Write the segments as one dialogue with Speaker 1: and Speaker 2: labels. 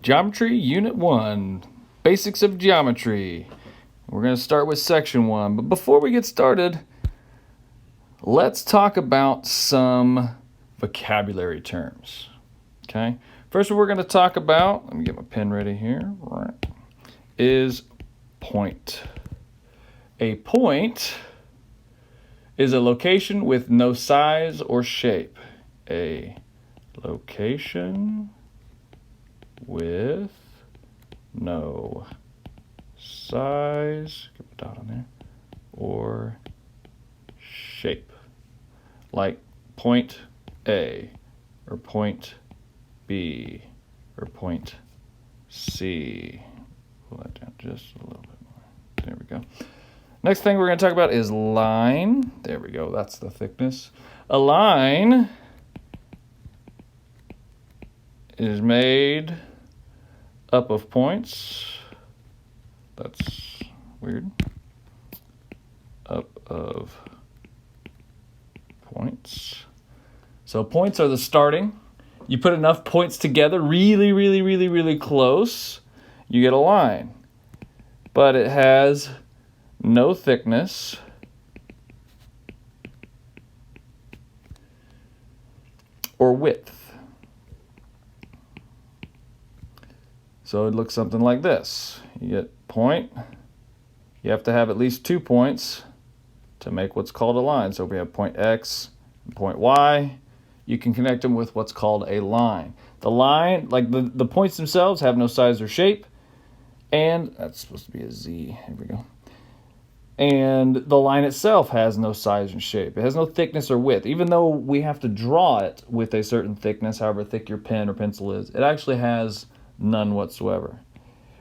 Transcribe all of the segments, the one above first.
Speaker 1: Geometry Unit 1, Basics of Geometry. We're going to start with Section 1. But before we get started, let's talk about some vocabulary terms. Okay? First one we're going to talk about, let me get my pen ready here, is point. A point is a location with no size or shape. A location with no size, get a dot on there, or shape. Like point A, or point B, or point C. Pull that down just a little bit more. There we go. Next thing we're going to talk about is line. There we go, that's the thickness. A line is made up of points. That's weird. Up of points. So points are the starting. You put enough points together really close, you get a line. But it has no thickness or width. So it looks something like this. You get point. You have to have at least 2 points to make what's called a line. So if we have point X and point Y, you can connect them with what's called a line. The line, like the points themselves, have no size or shape. And that's supposed to be a Z. Here we go. And the line itself has no size and shape. It has no thickness or width. Even though we have to draw it with a certain thickness, however thick your pen or pencil is, it actually has none whatsoever.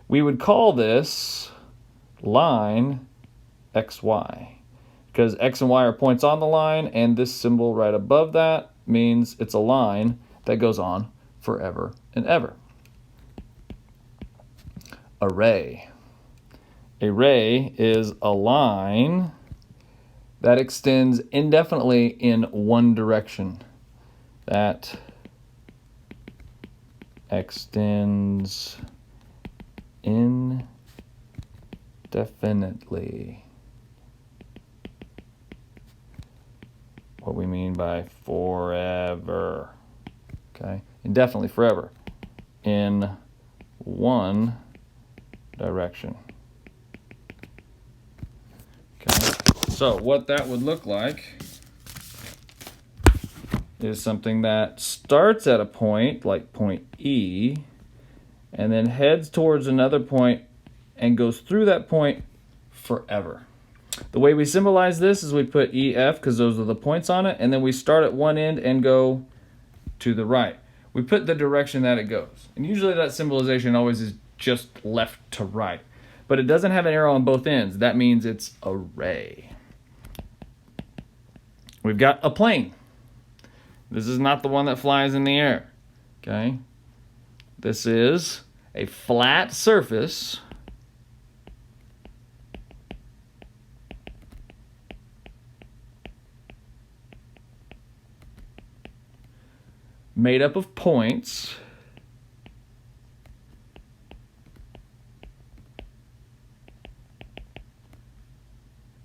Speaker 1: We would call this line XY because X and Y are points on the line, and this symbol right above that means it's a line that goes on forever and ever. Array. A ray is a line that extends indefinitely in one direction. That extends indefinitely. What we mean by forever. Okay? Indefinitely, forever. In one direction. Okay? So what that would look like is something that starts at a point, like point E, and then heads towards another point and goes through that point forever. The way we symbolize this is we put EF because those are the points on it, and then we start at one end and go to the right. We put the direction that it goes. And usually that symbolization always is just left to right. But it doesn't have an arrow on both ends. That means it's a ray. We've got a plane. This is not the one that flies in the air, okay? This is a flat surface made up of points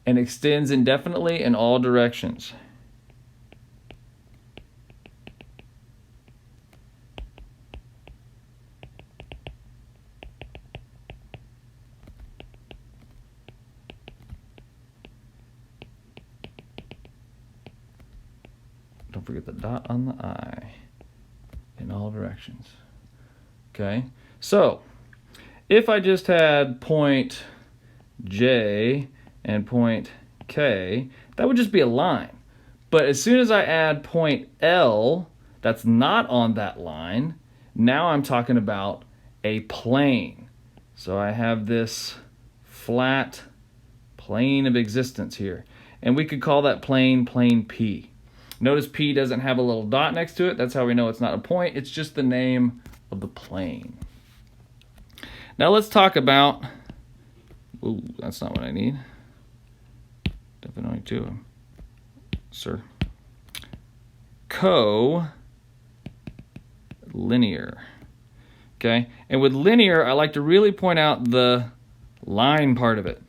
Speaker 1: and extends indefinitely in all directions. Don't forget the dot on the I. In all directions. Okay? So, if I just had point J and point K, that would just be a line. But as soon as I add point L, that's not on that line, now I'm talking about a plane. So I have this flat plane of existence here. And we could call that plane P. Notice P doesn't have a little dot next to it. That's how we know it's not a point. It's just the name of the plane. Now let's talk about... Ooh, that's not what I need. Definitely only two of them. Sir. Collinear. Okay? And with linear, I like to really point out the line part of it.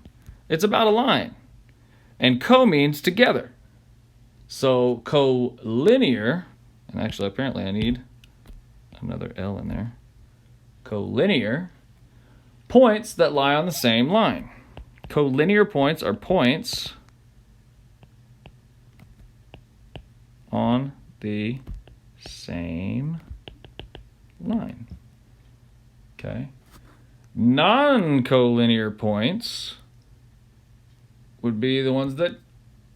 Speaker 1: It's about a line. And co means together. So collinear, and actually apparently I need another L in there. Collinear, points that lie on the same line. Collinear points are points on the same line. Okay. Non-collinear points would be the ones that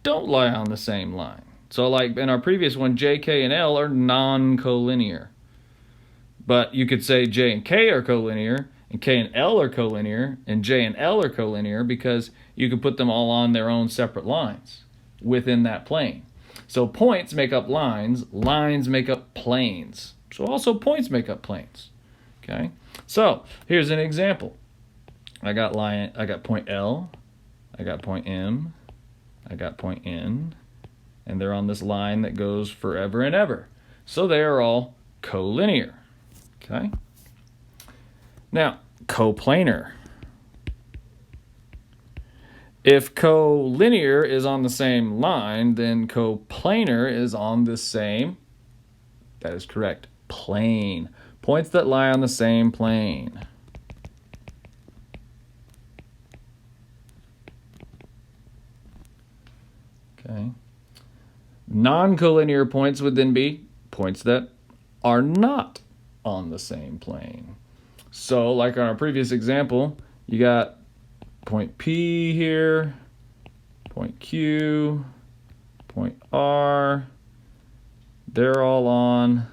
Speaker 1: don't lie on the same line. So like in our previous one, J, K, and L are non-collinear. But you could say J and K are collinear, and K and L are collinear, and J and L are collinear because you could put them all on their own separate lines within that plane. So points make up lines, lines make up planes. So also points make up planes. Okay? So here's an example. I got point L, I got point M, I got point N, and they're on this line that goes forever and ever. So they are all collinear. Okay? Now, coplanar. If collinear is on the same line, then coplanar is on the same, that is correct, plane. Points that lie on the same plane. Okay. Non-collinear points would then be points that are not on the same plane. So, like on our previous example, you got point P here, point Q, point R. They're all on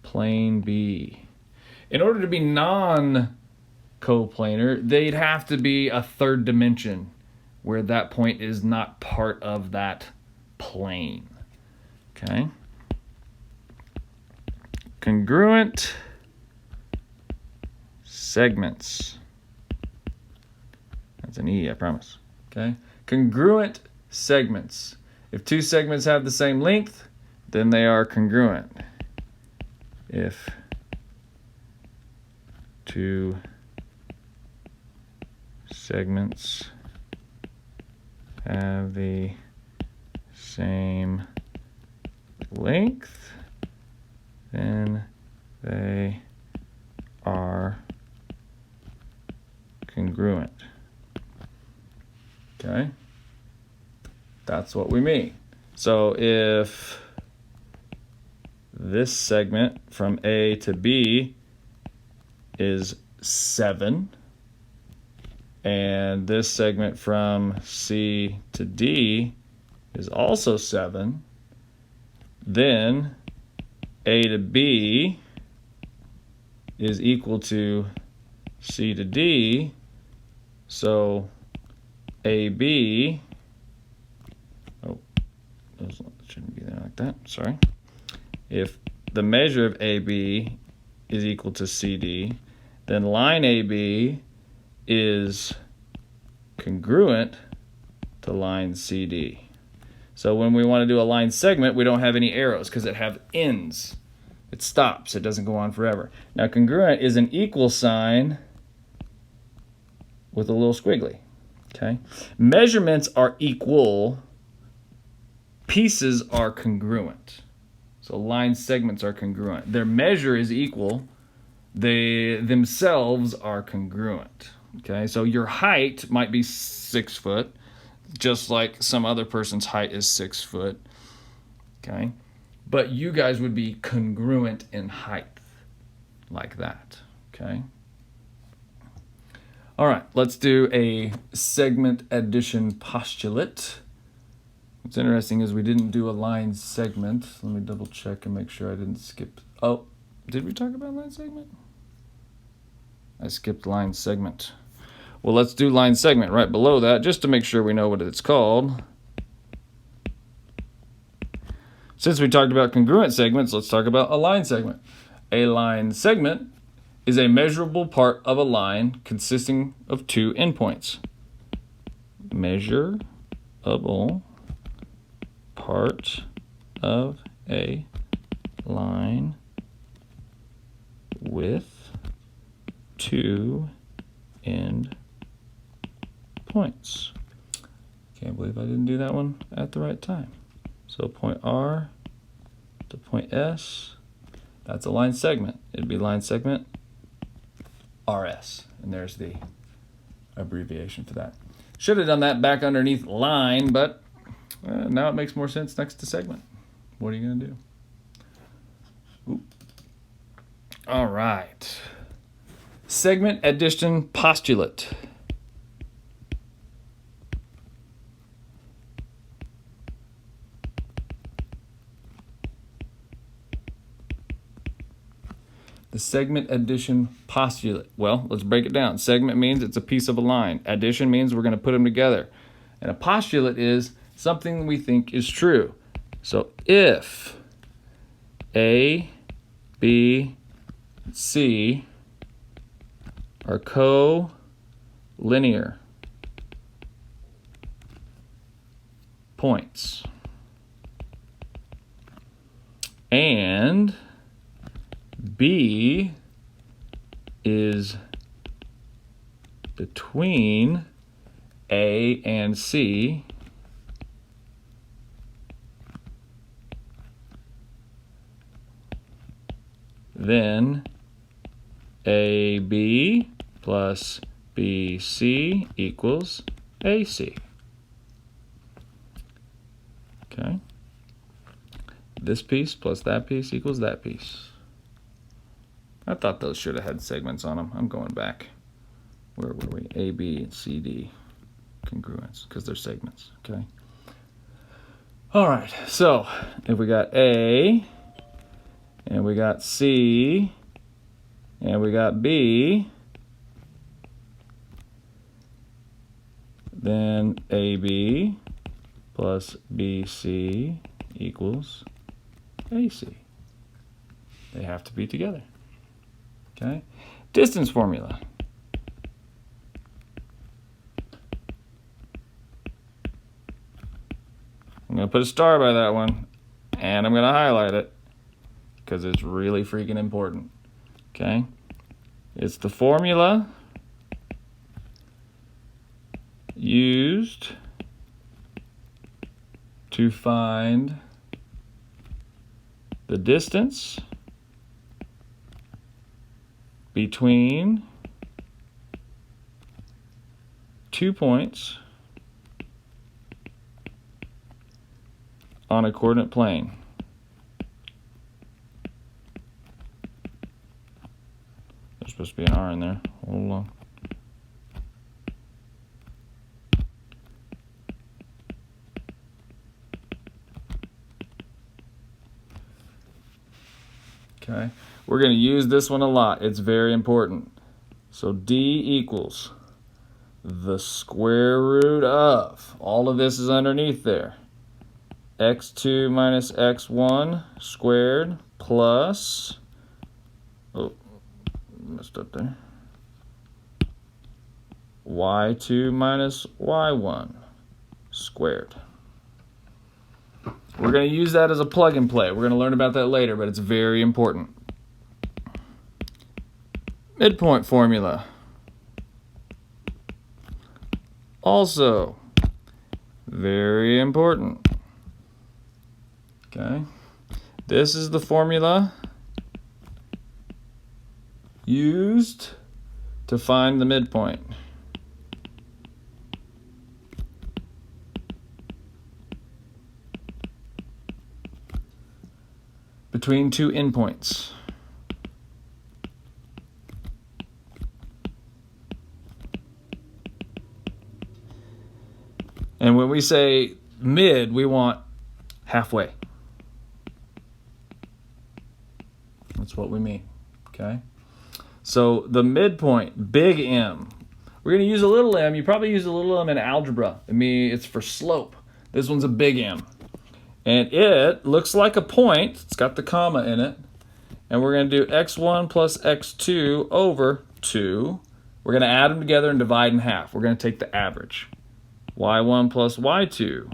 Speaker 1: plane B. In order to be non-coplanar, they'd have to be a third dimension where that point is not part of that plane. Okay? Congruent segments. That's an E, I promise. Okay? Congruent segments. If two segments have the same length, then they are congruent. If two segments have the same length, then they are congruent. Okay? That's what we mean. So if this segment from A to B is 7, and this segment from C to D is also 7, then A to B is equal to C to D, so AB, it shouldn't be there like that, sorry. If the measure of AB is equal to CD, then line AB is congruent to line CD. So when we want to do a line segment, we don't have any arrows because it have ends. It stops. It doesn't go on forever. Now congruent is an equal sign with a little squiggly. Okay? Measurements are equal. Pieces are congruent. So line segments are congruent. Their measure is equal. They themselves are congruent. Okay, so your height might be 6 foot, just like some other person's height is 6 foot. Okay, but you guys would be congruent in height, like that. Okay. All right, let's do a segment addition postulate. What's interesting is we didn't do a line segment. Let me double check and make sure I didn't skip. Oh, did we talk about line segment? I skipped line segment. Well, let's do line segment right below that just to make sure we know what it's called. Since we talked about congruent segments, let's talk about a line segment. A line segment is a measurable part of a line consisting of two endpoints. Measurable part of a line with 2 end points. Can't believe I didn't do that one at the right time. So point R to point S, that's a line segment. It'd be line segment RS, and there's the abbreviation for that. Should have done that back underneath line, but now it makes more sense next to segment. What are you going to do? Ooh. All right. Segment addition postulate. The segment addition postulate. Well, let's break it down. Segment means it's a piece of a line. Addition means we're going to put them together. And a postulate is something we think is true. So if A, B, C are collinear points, and B is between A and C, then AB plus BC equals AC. Okay. This piece plus that piece equals that piece. I thought those should have had segments on them. I'm going back. Where were we? A, B, and C, D. Congruence, because they're segments. Okay. All right. So if we got A, and we got C, and we got B, then AB plus BC equals AC. They have to be together. Okay? Distance formula. I'm going to put a star by that one, and I'm going to highlight it because it's really freaking important. Okay? It's the formula used to find the distance between 2 points on a coordinate plane. There's supposed to be an R in there. Hold on. Okay, we're going to use this one a lot. It's very important. So D equals the square root of, all of this is underneath there, x2 minus x1 squared plus, oh, messed up there, y2 minus y1 squared. We're going to use that as a plug and play. We're going to learn about that later, but it's very important. Midpoint formula. Also, very important. Okay. This is the formula used to find the midpoint. Between two endpoints. And when we say mid, we want halfway. That's what we mean, okay? So the midpoint, big M. We're going to use a little m. You probably use a little m in algebra. I mean, it's for slope. This one's a big M. And it looks like a point. It's got the comma in it. And we're going to do x1 plus x2 over 2. We're going to add them together and divide in half. We're going to take the average. y1 plus y2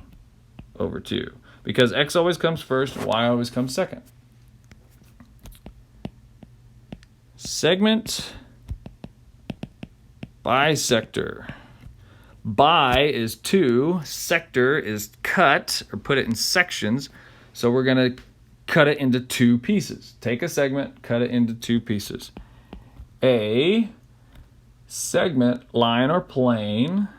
Speaker 1: over 2. Because x always comes first, y always comes second. segment, bisector. Bi is 2, sector is cut, or put it in sections. So we're going to cut it into 2 pieces. Take a segment, cut it into 2 pieces. A segment, line or plane,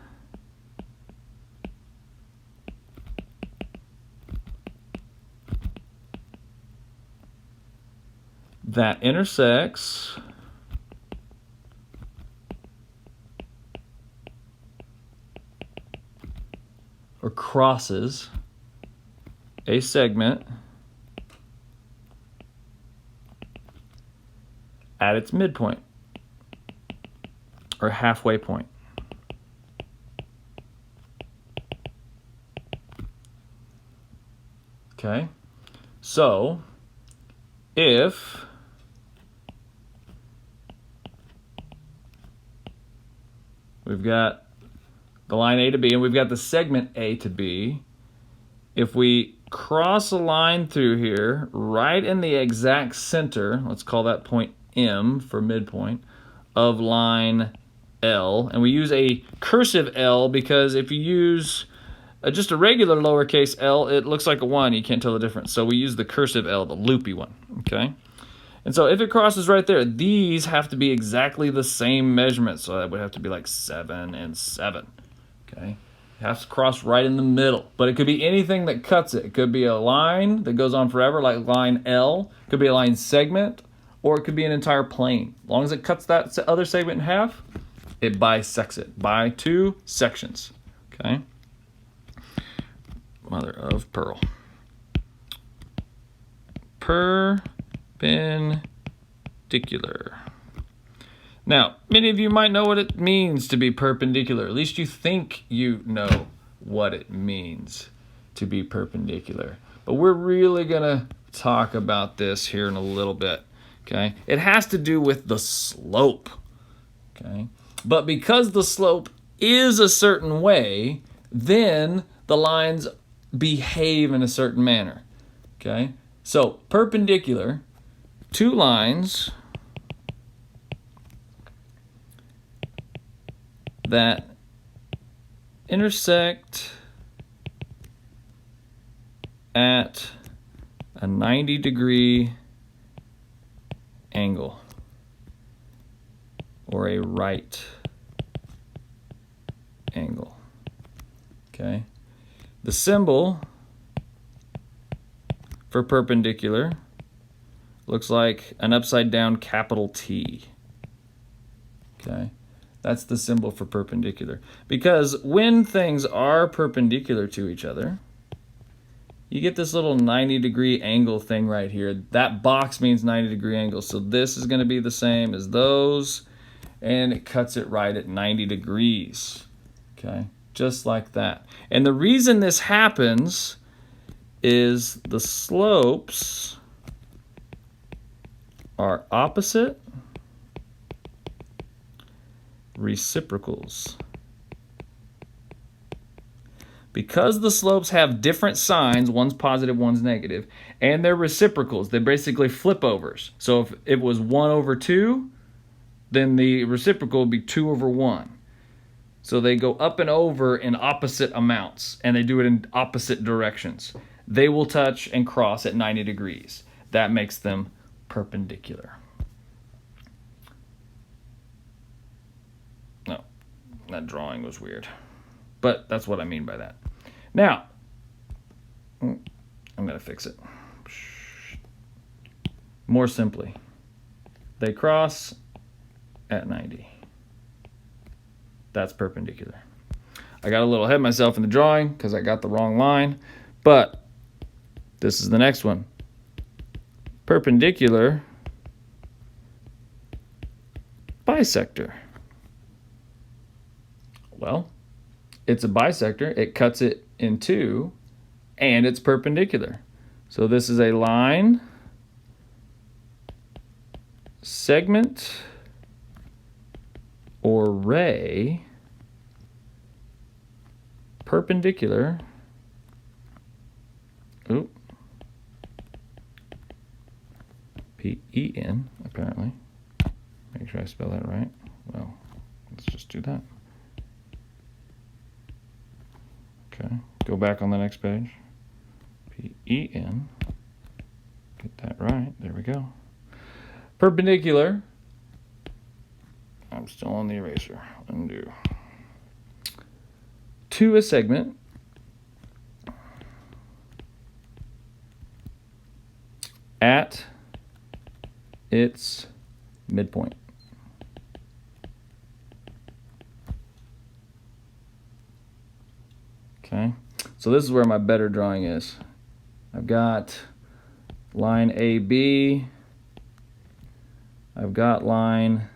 Speaker 1: that intersects or crosses a segment at its midpoint or halfway point. Okay, so if we've got the line A to B, and we've got the segment A to B. If we cross a line through here, right in the exact center, let's call that point M for midpoint, of line L, and we use a cursive L because if you use just a regular lowercase l, it looks like a 1. You can't tell the difference. So we use the cursive L, the loopy one, okay? And so if it crosses right there, these have to be exactly the same measurement. So that would have to be like 7 and 7. Okay, it has to cross right in the middle, but it could be anything that cuts it. It could be a line that goes on forever, like line L. It could be a line segment, or it could be an entire plane. As long as it cuts that other segment in half, it bisects it by 2 sections. Okay, mother of pearl. Perpendicular. Now, many of you might know what it means to be perpendicular. At least you think you know what it means to be perpendicular. But we're really going to talk about this here in a little bit. Okay? It has to do with the slope. Okay? But because the slope is a certain way, then the lines behave in a certain manner. Okay? So, perpendicular, 2 lines that intersect at a 90-degree angle or a right angle. Okay. The symbol for perpendicular looks like an upside down capital T. Okay. That's the symbol for perpendicular. Because when things are perpendicular to each other, you get this little 90-degree angle thing right here. That box means 90-degree angle. So this is going to be the same as those, and it cuts it right at 90 degrees. Okay, just like that. And the reason this happens is the slopes are opposite reciprocals. Because the slopes have different signs, one's positive, one's negative, and they're reciprocals, they're basically flip overs. So if it was 1 over 2, then the reciprocal would be 2 over 1. So they go up and over in opposite amounts, and they do it in opposite directions. They will touch and cross at 90 degrees. That makes them perpendicular. No, that drawing was weird. But that's what I mean by that. Now, I'm going to fix it. More simply, they cross at 90. That's perpendicular. I got a little ahead of myself in the drawing because I got the wrong line, but this is the next one. Perpendicular bisector. Well, it's a bisector. It cuts it in 2, and it's perpendicular. So this is a line, segment, or ray, perpendicular, P-E-N, apparently, sure I spell that right. Well, let's just do that. Okay, go back on the next page. P-E-N. Get that right. There we go. Perpendicular. I'm still on the eraser. Undo. To a segment at its midpoint. Okay, so this is where my better drawing is. I've got line AB, I've got line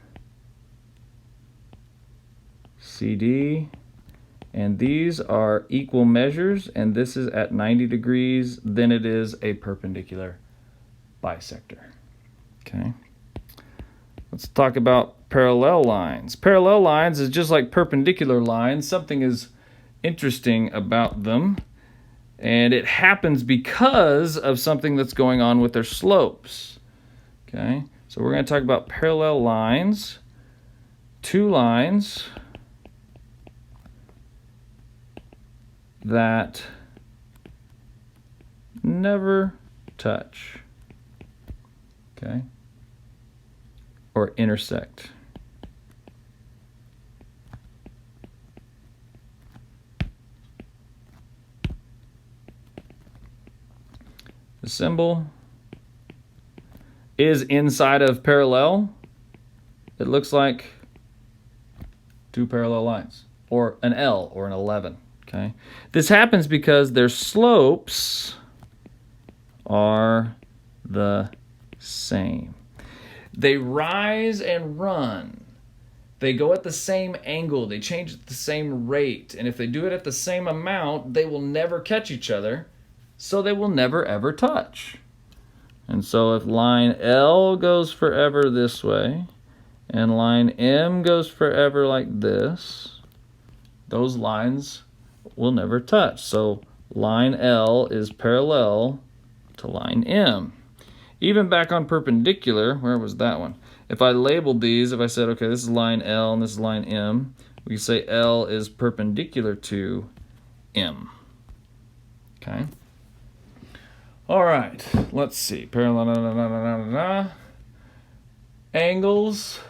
Speaker 1: CD, and these are equal measures, and this is at 90 degrees, then it is a perpendicular bisector. Okay, let's talk about parallel lines. Parallel lines is just like perpendicular lines. Something is interesting about them, and it happens because of something that's going on with their slopes. Okay, so we're going to talk about parallel lines. Two lines that never touch, okay, or intersect. The symbol is inside of parallel. It looks like two parallel lines, or an L or an 11. Okay, this happens because their slopes are the same. They rise and run. They go at the same angle. They change at the same rate. And if they do it at the same amount, they will never catch each other. So they will never ever touch. And so if line L goes forever this way, and line M goes forever like this, those lines will never touch. So line L is parallel to line M. Even back on perpendicular, where was that one? If I labeled these, if I said, okay, this is line L and this is line M, we can say L is perpendicular to M. Okay. All right, let's see. Parallel, angles.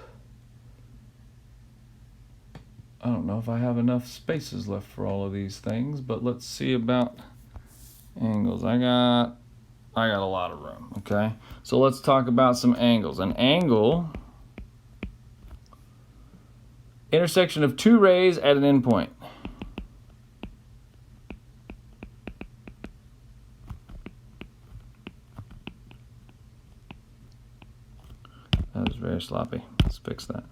Speaker 1: I don't know if I have enough spaces left for all of these things, but let's see about angles. I got a lot of room, okay? So let's talk about some angles. An angle, intersection of two rays at an endpoint. That was very sloppy. Let's fix that.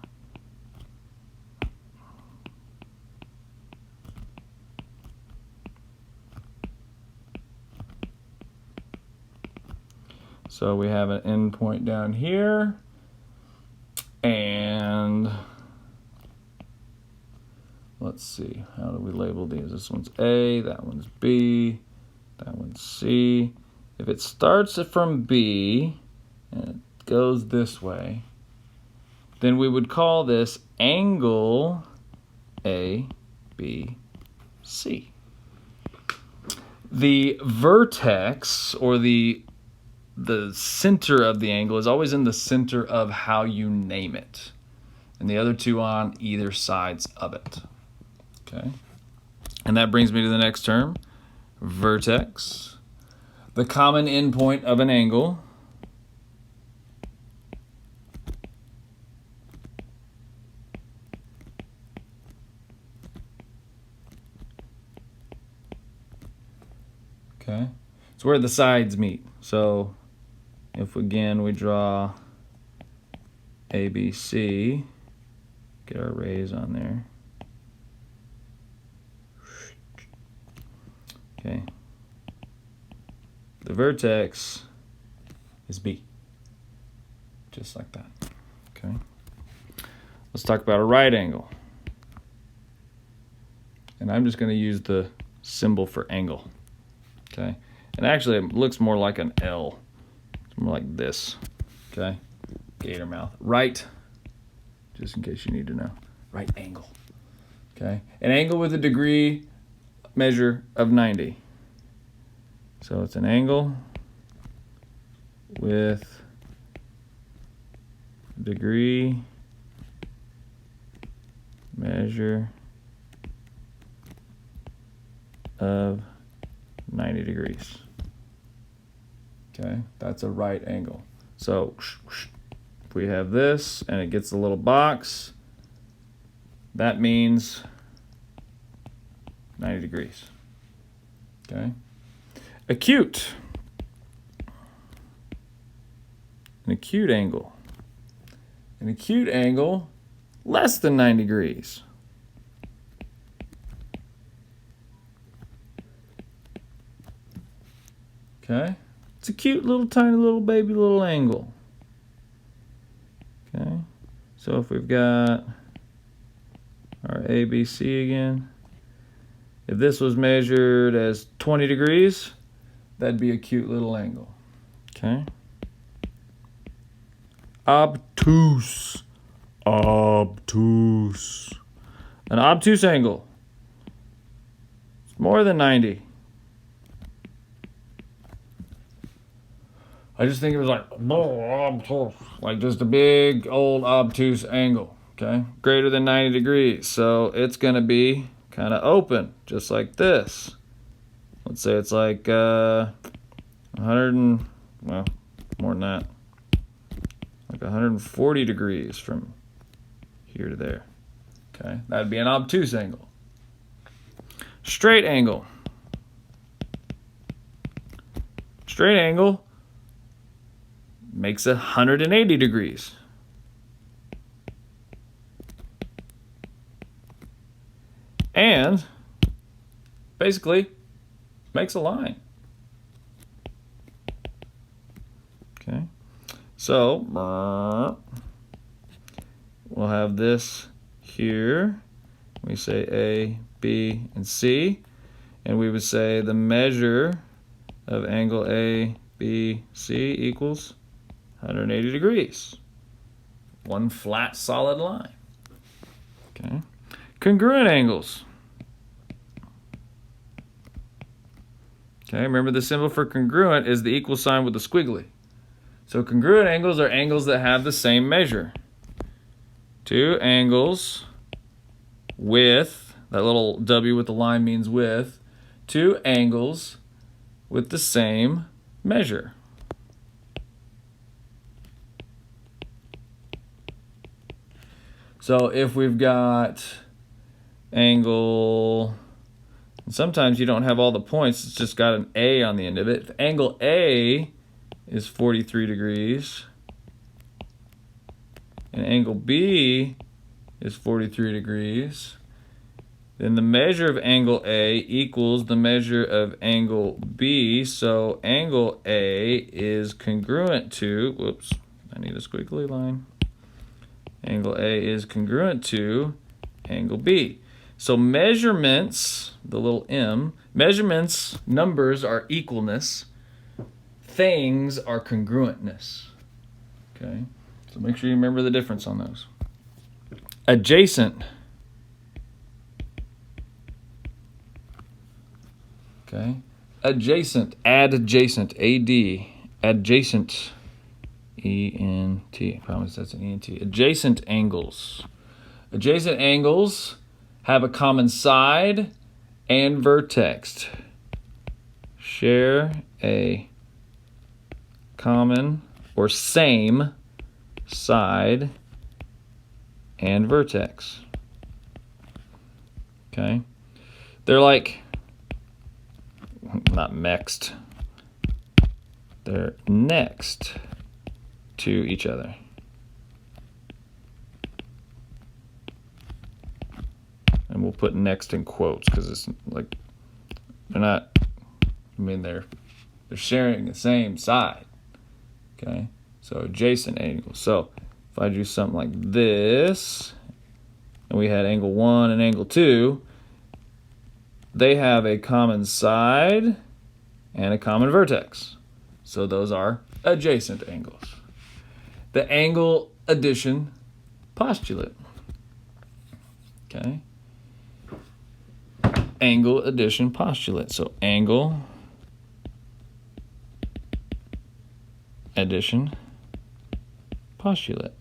Speaker 1: So we have an endpoint down here, and let's see, how do we label these? This one's A, that one's B, that one's C. If it starts from B and it goes this way, then we would call this angle A, B, C. The vertex, or the center of the angle, is always in the center of how you name it, and the other two on either sides of it. Okay, and that brings me to the next term, vertex. The common endpoint of an angle. Okay, it's where the sides meet. So if again we draw ABC, get our rays on there. Okay, the vertex is B, just like that. Okay, let's talk about a right angle, and I'm just going to use the symbol for angle. Okay, and actually it looks more like an L. It's more like this. Okay, gator mouth. Right just in case you need to know. Right angle. Okay, an angle with a degree measure of 90. So it's an angle with degree measure of 90 degrees. Okay, that's a right angle. So if we have this and it gets a little box, that means 90 degrees. Okay. Acute. An acute angle. An acute angle less than 90 degrees. Okay. It's a cute little tiny little baby little angle. Okay. So if we've got our ABC again, if this was measured as 20 degrees, that'd be a cute little angle. Okay. Obtuse. Obtuse. An obtuse angle. It's more than 90. I just think it was like just a big old obtuse angle. Okay. Greater than 90 degrees. So it's going to be kind of open, just like this. Let's say it's like 100 and, well, more than that. Like 140 degrees from here to there. Okay, that'd be an obtuse angle. Straight angle. Straight angle makes 180 degrees. And basically makes a line. Okay. So we'll have this here. We say A, B, and C. And we would say the measure of angle A, B, C equals 180 degrees. One flat, solid line. Okay. Congruent angles. Okay, remember the symbol for congruent is the equal sign with the squiggly. So congruent angles are angles that have the same measure. Two angles with, that little W with the line means with, two angles with the same measure. So if we've got angle, and sometimes you don't have all the points, it's just got an A on the end of it. If angle A is 43 degrees, and angle B is 43 degrees, then the measure of angle A equals the measure of angle B, so angle A is congruent to, whoops, I need a squiggly line. Angle A is congruent to angle B. So measurements, the little m, measurements, numbers are equalness. Things are congruentness. Okay, so make sure you remember the difference on those. Adjacent. Okay, adjacent, adjacent, A-D, adjacent, E-N-T, I promise that's an E-N-T. Adjacent angles. Adjacent angles have a common side and vertex. Share a common or same side and vertex. Okay? They're like, not mixed, they're next to each other. And we'll put next in quotes because it's like they're not, I mean they're sharing the same side. Okay, so adjacent angles. So if I do something like this, and we had angle 1 and angle 2, they have a common side and a common vertex. So those are adjacent angles. The angle addition postulate. Okay. Angle addition postulate. So angle addition postulate.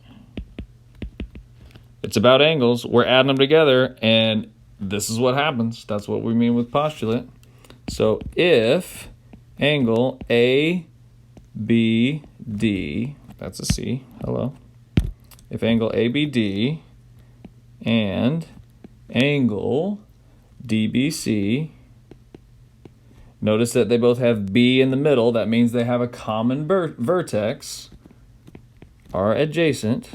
Speaker 1: It's about angles. We're adding them together, and this is what happens. That's what we mean with postulate. So if angle ABD, that's a C, hello. If angle ABD and angle DBC, notice that they both have B in the middle. That means they have a common vertex, are adjacent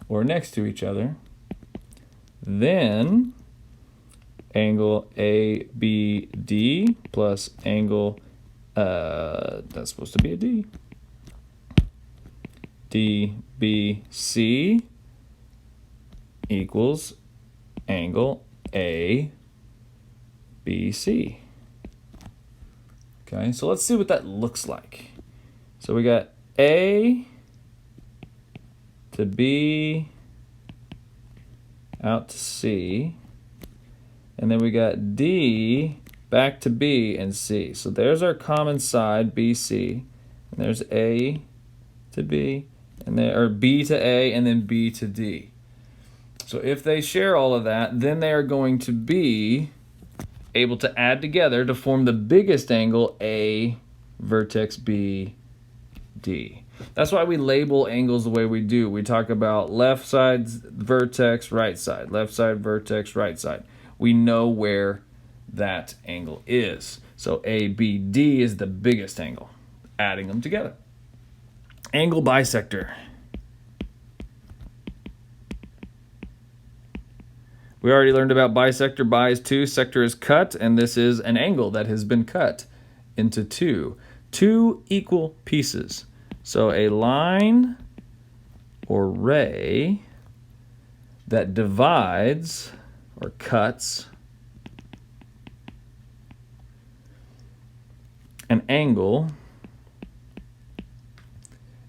Speaker 1: or next to each other, then angle ABD plus angle, that's supposed to be a D, DBC equals angle ABC. Okay, so let's see what that looks like. So we got A to B out to C, and then we got D back to B and C. So there's our common side, BC, and there's A to B, and there, or B to A, and then B to D. So if they share all of that, then they are going to be able to add together to form the biggest angle, A vertex B, D. That's why we label angles the way we do. We talk about left side vertex, right side, left side vertex, right side. We know where that angle is. So ABD is the biggest angle, adding them together. Angle bisector. We already learned about bisector. Bi is 2, sector is cut, and this is an angle that has been cut into 2. 2 equal pieces. So a line or ray that divides or cuts an angle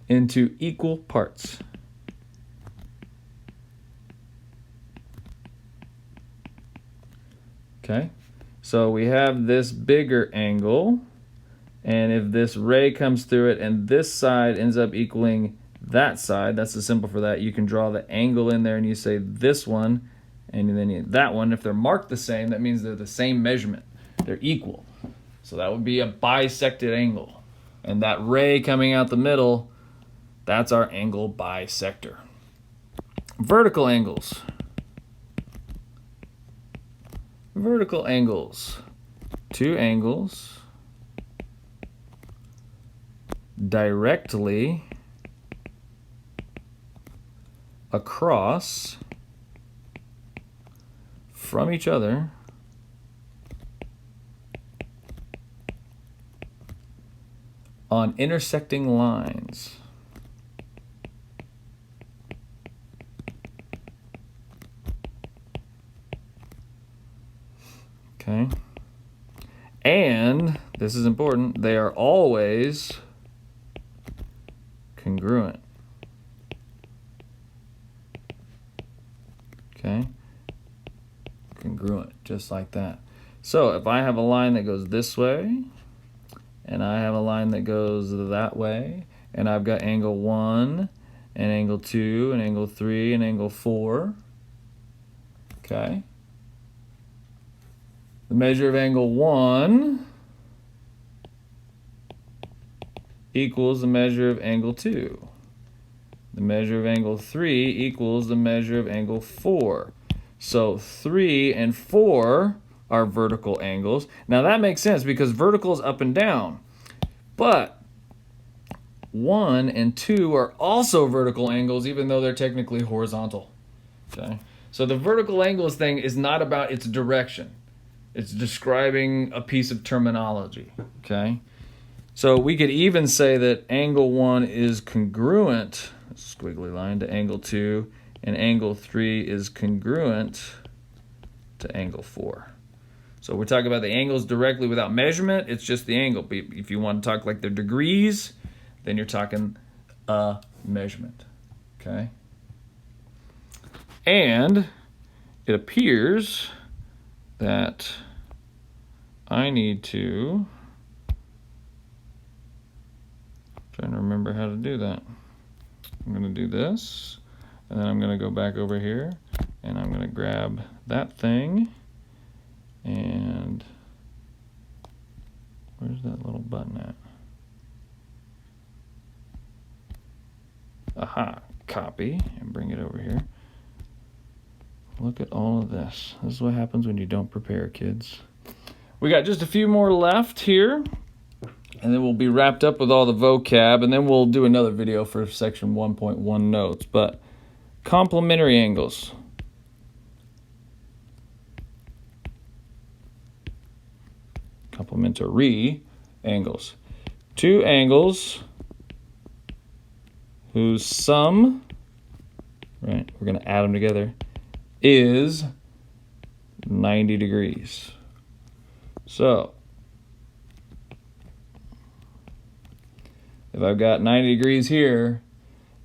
Speaker 1: into equal parts. Okay, so we have this bigger angle, and if this ray comes through it and this side ends up equaling that side, that's the symbol for that. You can draw the angle in there and you say this one and then that one. If they're marked the same, that means they're the same measurement. They're equal. So that would be a bisected angle. And that ray coming out the middle, that's our angle bisector. Vertical angles. Vertical angles. 2 angles directly across from each other on intersecting lines. Okay. And this is important, they are always congruent. Okay? Congruent, just like that. So if I have a line that goes this way, and I have a line that goes that way, and I've got angle 1, and angle 2, and angle 3, and angle 4, okay? The measure of angle 1 equals the measure of angle 2. The measure of angle 3 equals the measure of angle 4. So 3 and 4 are vertical angles. Now that makes sense because vertical is up and down. But 1 and 2 are also vertical angles even though they're technically horizontal. Okay? So the vertical angles thing is not about its direction. It's describing a piece of terminology, okay? So we could even say that angle 1 is congruent, squiggly line, to angle 2, and angle 3 is congruent to angle 4. So we're talking about the angles directly without measurement. It's just the angle. If you want to talk like they're degrees, then you're talking a measurement, okay? And it appears that I need to, trying to remember how to do that. I'm going to do this, and then I'm going to go back over here, and I'm going to grab that thing, and where's that little button at? Aha, copy, and bring it over here. Look at all of this. This is what happens when you don't prepare, kids. We got just a few more left here, and then we'll be wrapped up with all the vocab, and then we'll do another video for section 1.1 notes. But complementary angles. Complementary angles. Two angles whose sum, right, we're going to add them together, is 90 degrees. So, if I've got 90 degrees here,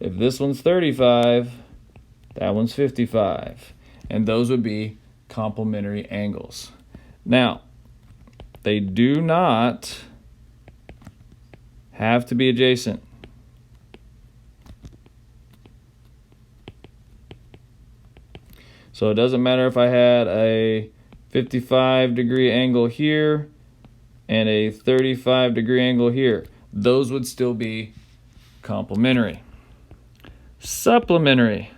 Speaker 1: if this one's 35, that one's 55. And those would be complementary angles. Now, they do not have to be adjacent. So it doesn't matter if I had a 55-degree angle here and a 35-degree angle here. Those would still be complementary. Supplementary.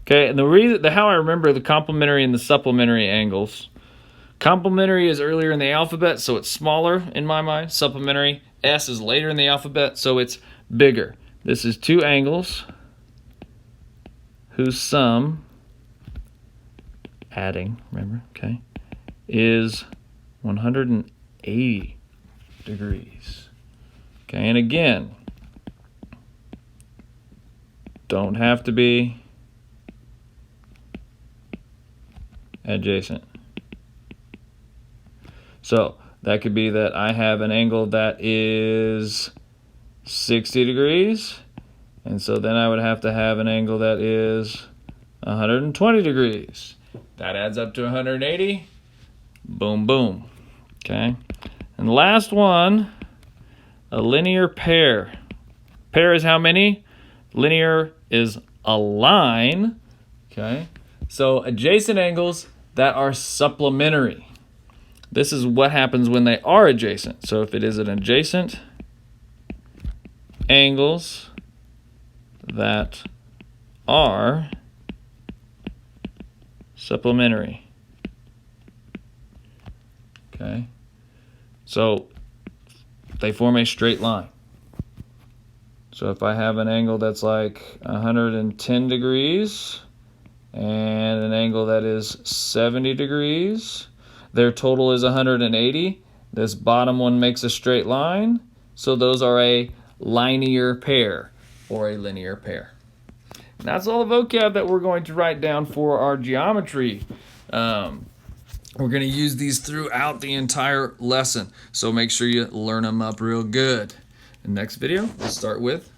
Speaker 1: Okay, and how I remember the complementary and the supplementary angles. Complementary is earlier in the alphabet, so it's smaller in my mind. Supplementary, S is later in the alphabet, so it's bigger. This is two angles whose sum, adding, remember, okay, is 180 degrees. Okay, and again, don't have to be adjacent. So that could be that I have an angle that is 60 degrees, and so then I would have to have an angle that is 120 degrees. That adds up to 180. Boom, boom. Okay. And the last one, a linear pair. Pair is how many? Linear is a line. Okay. So adjacent angles that are supplementary. This is what happens when they are adjacent. So if it is an adjacent angles that are supplementary. Okay. So they form a straight line. So if I have an angle that's like 110 degrees and an angle that is 70 degrees, their total is 180. This bottom one makes a straight line. So those are a linear pair or a linear pair. And that's all the vocab that we're going to write down for our geometry. We're going to use these throughout the entire lesson. So make sure you learn them up real good. In the next video, we'll start with